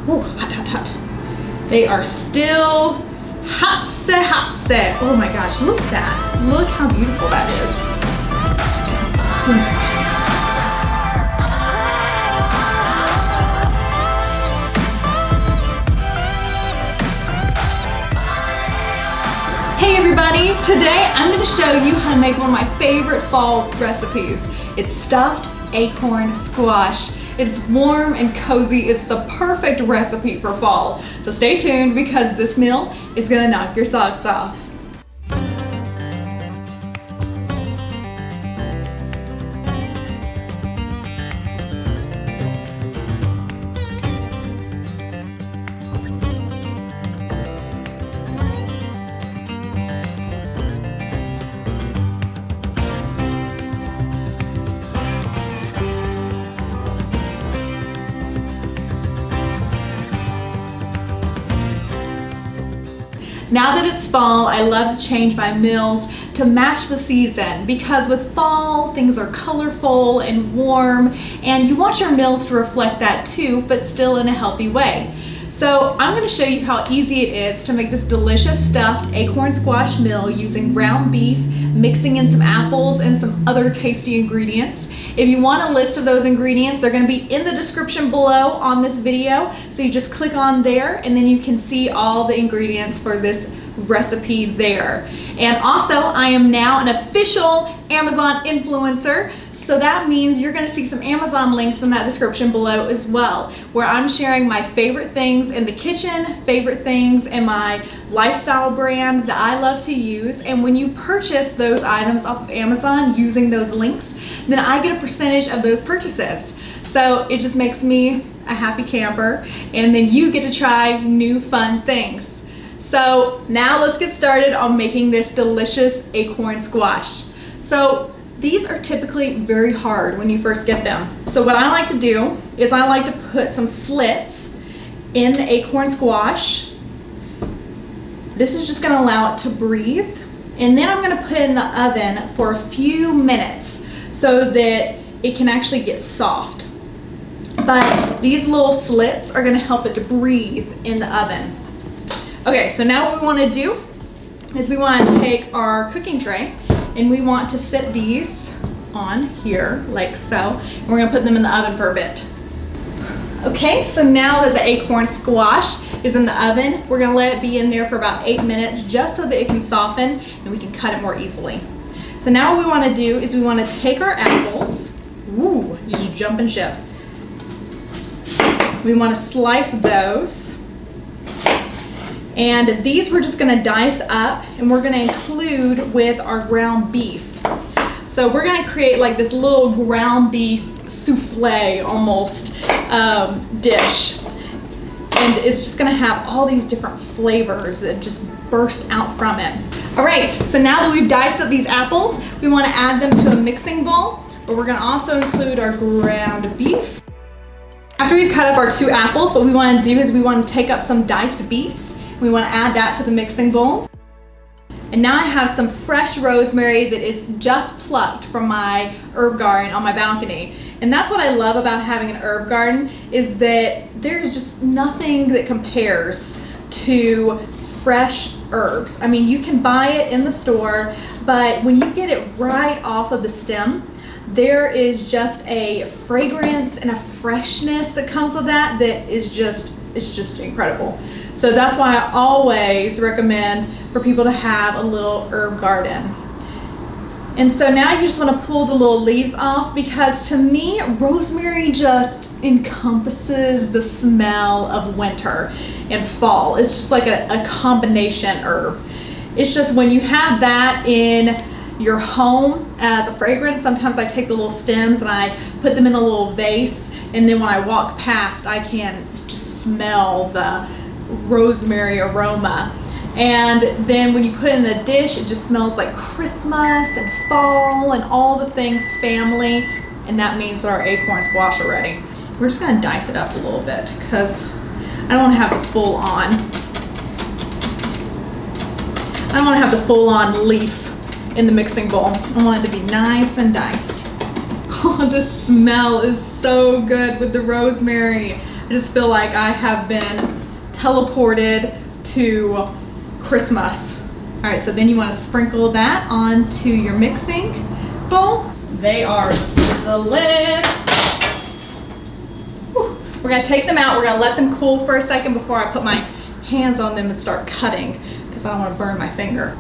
Ooh, hot, hot, hot. They are still hot set, hot set. Oh my gosh, look at that. Look how beautiful that is. Hey everybody, today I'm going to show you how to make one of my favorite fall recipes. It's stuffed acorn squash. It's warm and cozy. It's the perfect recipe for fall. So stay tuned because this meal is going to knock your socks off. Now that it's fall, I love to change my meals to match the season because with fall, things are colorful and warm and you want your meals to reflect that too, but still in a healthy way. So I'm going to show you how easy it is to make this delicious stuffed acorn squash meal using ground beef, mixing in some apples and some other tasty ingredients. If you want a list of those ingredients, they're going to be in the description below on this video. So you just click on there and then you can see all the ingredients for this recipe there. And also, I am now an official Amazon influencer. So that means you're going to see some Amazon links in that description below as well, where I'm sharing my favorite things in the kitchen, favorite things in my lifestyle brand that I love to use. And when you purchase those items off of Amazon using those links, then I get a percentage of those purchases. So it just makes me a happy camper, and then you get to try new fun things. So now let's get started on making this delicious acorn squash. So these are typically very hard when you first get them. So what I like to do is I like to put some slits in the acorn squash. This is just going to allow it to breathe. And then I'm going to put it in the oven for a few minutes so that it can actually get soft. But these little slits are going to help it to breathe in the oven. Okay, so now what we want to do is we want to take our cooking tray and we want to set these on here like so. And we're going to put them in the oven for a bit. Okay, so now that the acorn squash is in the oven, we're going to let it be in there for about 8 minutes just so that it can soften and we can cut it more easily. So now what we want to do is we want to take our apples. Ooh, you just jump and ship. We want to slice those. And these we're just going to dice up and we're going to include with our ground beef. So we're going to create like this little ground beef souffle almost dish. And it's just going to have all these different flavors that just burst out from it. All right, so now that we've diced up these apples, we want to add them to a mixing bowl, but we're going to also include our ground beef. After we've cut up our 2 apples, what we want to do is we want to take up some diced beets. We want to add that to the mixing bowl. And now I have some fresh rosemary that is just plucked from my herb garden on my balcony. And that's what I love about having an herb garden is that there's just nothing that compares to fresh herbs. I mean, you can buy it in the store, but when you get it right off of the stem, there is just a fragrance and a freshness that comes with that is just incredible. So that's why I always recommend for people to have a little herb garden. And so now you just want to pull the little leaves off because to me, rosemary just encompasses the smell of winter and fall. It's just like a combination herb. It's just when you have that in your home as a fragrance, sometimes I take the little stems and I put them in a little vase, and then when I walk past, I can just smell the rosemary aroma. And then when you put it in a dish, it just smells like Christmas and fall and all the things family, and that means that our acorn squash are ready. We're just gonna dice it up a little bit because I don't want to have the full on leaf in the mixing bowl. I want it to be nice and diced. Oh, the smell is so good with the rosemary. I just feel like I have been teleported to Christmas. All right, so then you want to sprinkle that onto your mixing bowl. They are sizzling. Whew. We're gonna take them out. We're gonna let them cool for a second before I put my hands on them and start cutting, because I don't want to burn my finger.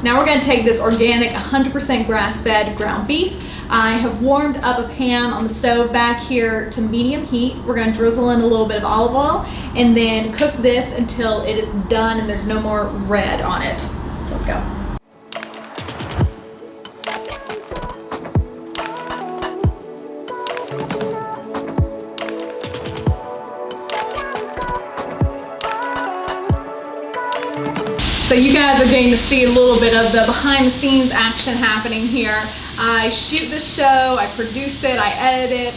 Now we're gonna take this organic 100% grass-fed ground beef. I have warmed up a pan on the stove back here to medium heat. We're gonna drizzle in a little bit of olive oil and then cook this until it is done and there's no more red on it. So let's go. So you guys are getting to see a little bit of the behind the scenes action happening here. I shoot this show, I produce it, I edit it,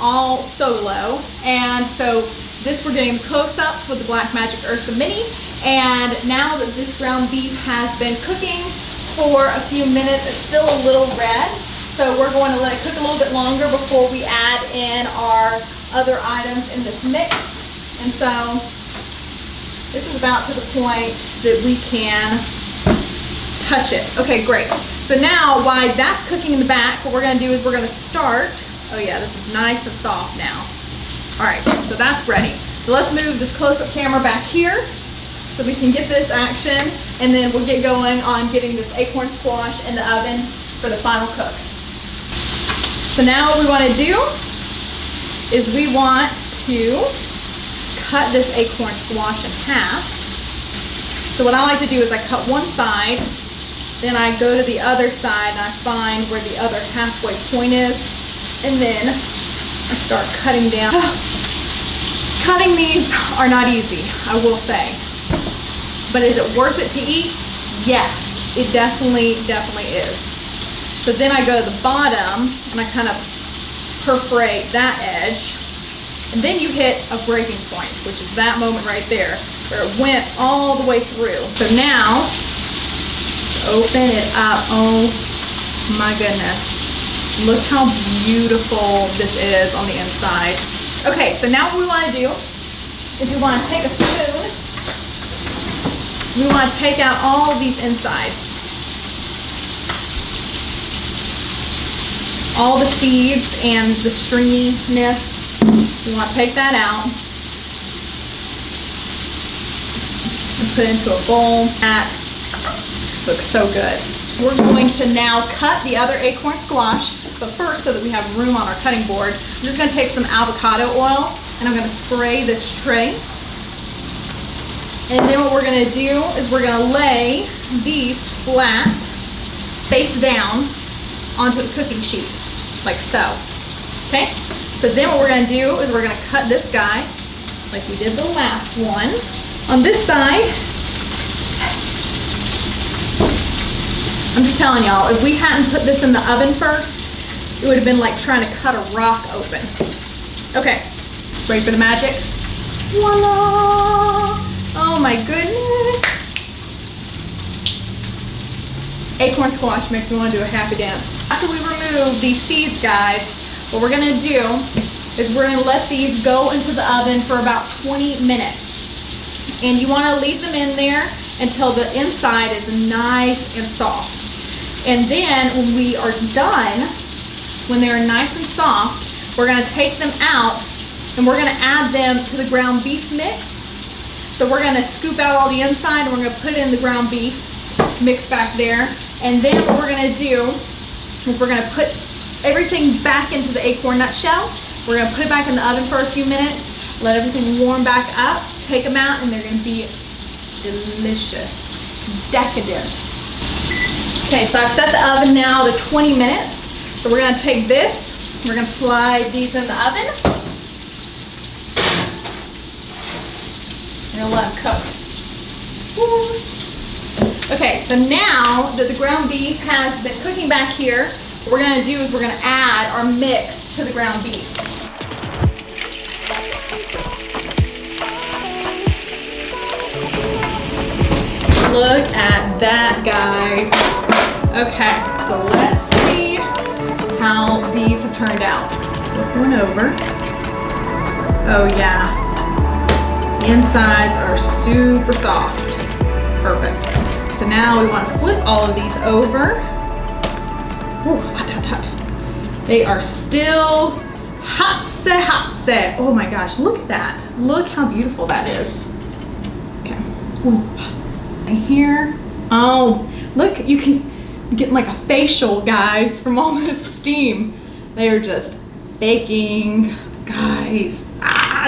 all solo. And so this we're getting the close-ups with the Blackmagic Ursa Mini. And now that this ground beef has been cooking for a few minutes, it's still a little red. So we're going to let it cook a little bit longer before we add in our other items in this mix. And so this is about to the point that we can touch it. Okay, great. So now, while that's cooking in the back, what we're gonna do is we're gonna start. Oh yeah, this is nice and soft now. All right, so that's ready. So let's move this close-up camera back here so we can get this action, and then we'll get going on getting this acorn squash in the oven for the final cook. So now what we wanna do is we want to cut this acorn squash in half. So what I like to do is I cut one side, then I go to the other side and I find where the other halfway point is, and then I start cutting down. Cutting these are not easy, I will say. But is it worth it to eat? Yes, it definitely is. So then I go to the bottom and I kind of perforate that edge. And then you hit a breaking point, which is that moment right there, where it went all the way through. So now, open it up. Oh my goodness. Look how beautiful this is on the inside. Okay, so now what we want to do is we want to take a spoon. We want to take out all of these insides. All the seeds and the stringiness. You want to take that out and put it into a bowl. That looks so good. We're going to now cut the other acorn squash, but first, so that we have room on our cutting board, I'm just going to take some avocado oil and I'm going to spray this tray. And then what we're going to do is we're going to lay these flat, face down, onto the cooking sheet, like so. Okay? So then what we're going to do is we're going to cut this guy like we did the last one. On this side, I'm just telling y'all, if we hadn't put this in the oven first, it would have been like trying to cut a rock open. Okay, ready for the magic? Voila! Oh my goodness. Acorn squash makes me want to do a happy dance. After we remove these seeds, guys, what we're gonna do is we're gonna let these go into the oven for about 20 minutes. And you wanna leave them in there until the inside is nice and soft. And then when we are done, when they're nice and soft, we're gonna take them out and we're gonna add them to the ground beef mix. So we're gonna scoop out all the inside and we're gonna put it in the ground beef mix back there. And then what we're gonna do is we're gonna put everything back into the acorn nutshell. We're gonna put it back in the oven for a few minutes, let everything warm back up, take them out, and they're gonna be delicious, decadent. Okay, so I've set the oven now to 20 minutes. So we're gonna take this, we're gonna slide these in the oven. We're gonna let them cook. Woo. Okay, so now that the ground beef has been cooking back here, what we're gonna do is we're gonna add our mix to the ground beef. Look at that, guys. Okay, so let's see how these have turned out. Flip one over. Oh yeah, insides are super soft. Perfect. So now we want to flip all of these over. Ooh, hot, hot, hot. They are still hot set, hot set. Oh my gosh, look at that. Look how beautiful that is. Okay. Ooh. And here, oh, look, you can get like a facial, guys, from all this steam. They are just baking, guys.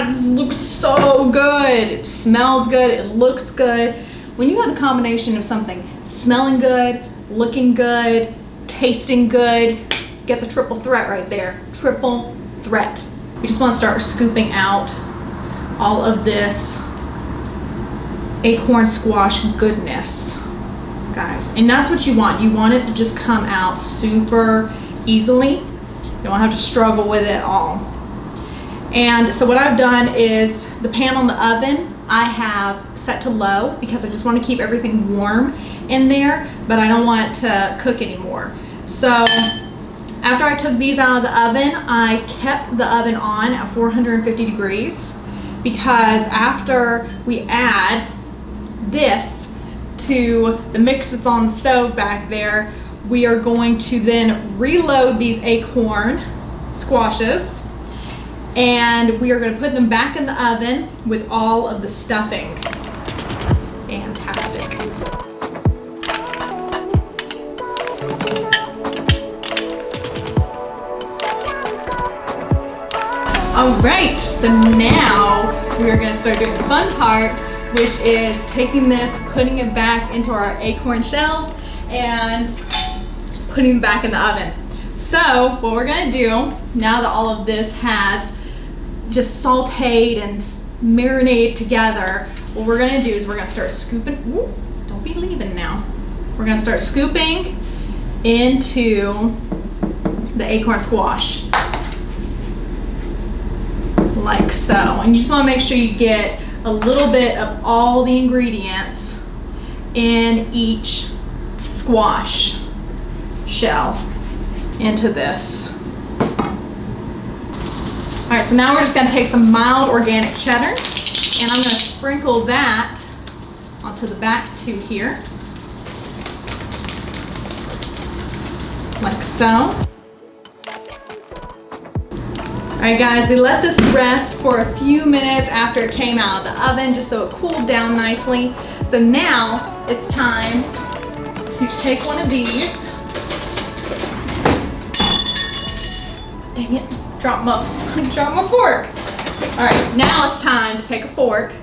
This looks so good. It smells good, it looks good. When you have the combination of something smelling good, looking good, tasting good, get the triple threat right there. Triple threat. You just want to start scooping out all of this acorn squash goodness, guys. And that's what you want. You want it to just come out super easily. You don't have to struggle with it at all. And so what I've done is the pan on the oven, I have set to low because I just want to keep everything warm in there, but I don't want it to cook anymore. So after I took these out of the oven, I kept the oven on at 450 degrees because after we add this to the mix that's on the stove back there, we are going to then reload these acorn squashes and we are going to put them back in the oven with all of the stuffing. Fantastic. All right, so now we are going to start doing the fun part, which is taking this, putting it back into our acorn shells and putting them back in the oven. So what we're going to do, now that all of this has just sauteed and marinated together, what we're going to do is we're going to start scooping. Ooh, don't be leaving now. We're going to start scooping into the acorn squash like so. And you just want to make sure you get a little bit of all the ingredients in each squash shell into this. All right, so now we're just going to take some mild organic cheddar and I'm going to sprinkle that onto the back too here, like so. All right, guys, we let this rest for a few minutes after it came out of the oven, just so it cooled down nicely. So now it's time to take one of these. Dang it, drop my fork. All right, now it's time to take a fork.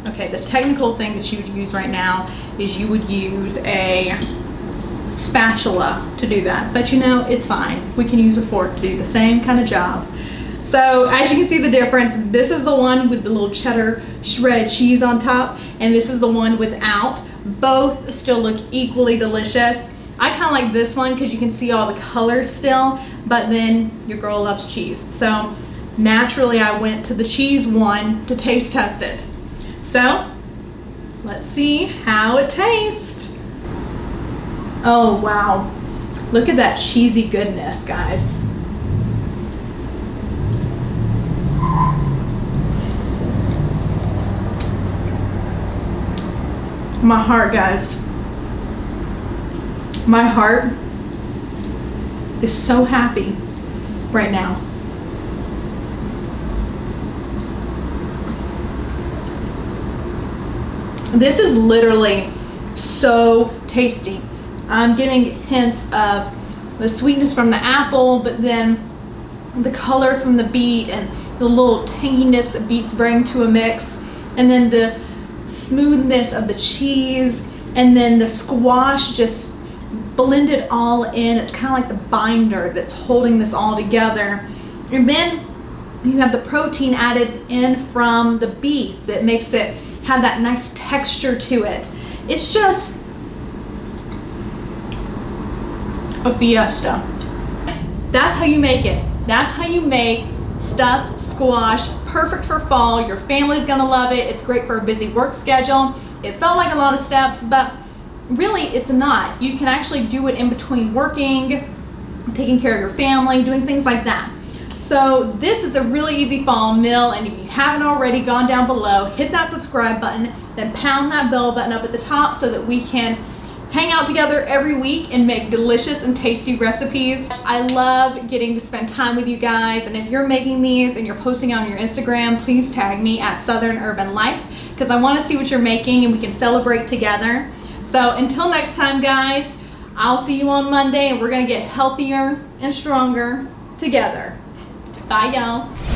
Okay, the technical thing that you would use right now is you would use a spatula to do that, but you know, it's fine. We can use a fork to do the same kind of job. So as you can see the difference, this is the one with the little cheddar shredded cheese on top, and this is the one without. Both still look equally delicious. I kind of like this one because you can see all the colors still, but then your girl loves cheese. So naturally I went to the cheese one to taste test it. So let's see how it tastes. Oh wow, look at that cheesy goodness, guys. My heart, guys. My heart is so happy right now. This is literally so tasty. I'm getting hints of the sweetness from the apple, but then the color from the beet and the little tanginess that beets bring to a mix, and then the smoothness of the cheese, and then the squash just blended all in. It's kind of like the binder that's holding this all together. And then you have the protein added in from the beef that makes it have that nice texture to it. It's just a fiesta. That's how you make it. That's how you make stuffed squash, perfect for fall. Your family's gonna love it. It's great for a busy work schedule. It felt like a lot of steps, but really it's not. You can actually do it in between working, taking care of your family, doing things like that. So this is a really easy fall meal, and if you haven't already, gone down below, hit that subscribe button, then pound that bell button up at the top so that we can hang out together every week and make delicious and tasty recipes. I love getting to spend time with you guys, and if you're making these and you're posting on your Instagram, please tag me at Southern Urban Life, because I want to see what you're making and we can celebrate together. So until next time, guys, I'll see you on Monday, and we're gonna get healthier and stronger together. Bye, y'all.